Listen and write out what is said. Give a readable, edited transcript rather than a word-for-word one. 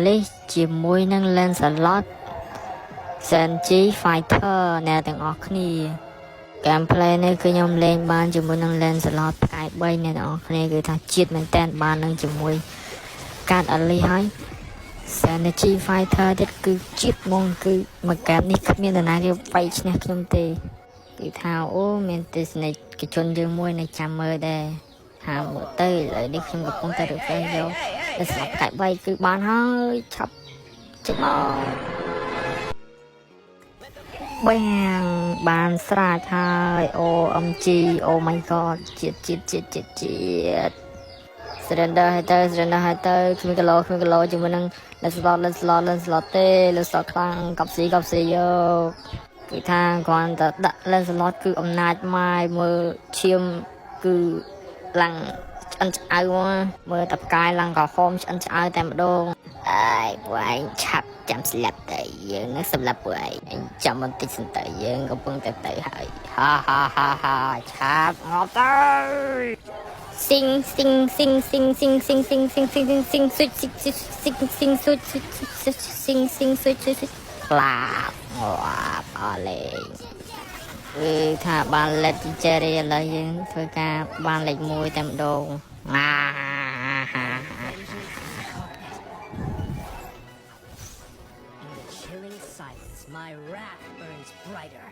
លេខជាមួយនឹង Lancelot Sanji Fighter អ្នកទាំងអស់គ្នា gameplay នេះគឺខ្ញុំលេងបានជាមួយនឹង Lancelot ផ្កាយ3អ្នកទាំងអស់គ្នាគឺថាជាតិមែនតែនបាននឹងជាមួយកាតអលីហើយ Sanji Fighter ទៀតគឺជាតិហ្មងគឺមួយហ្គេមនេះគ្មាននរណាគេវាយឈ្នះខ្ញុំទេគឺថាអូមានទស្សនិកជនយើងមួយនៅចាំមើលដែរថាមើលទៅឥឡូវនេះខ្ញុំកំពុងតែ refresh យកតែស្លាប់កាយ3គឺបានហើយឆាប់ចេញមកបានស្រាចហើយ OMG Oh my god ជាតិ surrender ហើយទៅគ្មានគីឡូជាមួយនឹង Lancelot ទេ Lancelot ខ្លាំងកប់ស៊ីយកគឺថាគ្រាន់តែដាក់ Lancelot គឺអំណាចម៉ែមើលឈាមគឺឡើងឆ្អិនឆ្អៅមកមើលតែផ្កាយឡើងក្រហមឆ្អិនឆ្អៅតែម្ដងអើយពួកឯងឆាប់ចាំស្លាប់ទៅយើងនឹងសម្លាប់ពួកឯងចាំបន្តិចសិនទៅយើងកំពុងតែទៅហើយហាឆាប់ងប់ទៅsing switch ផ្លាប់អលេងគឺថាបាន legendary ឥឡូវយើងធ្វើការបានលេខ1តែម្ដងchilling silence, my wrath burns brighter.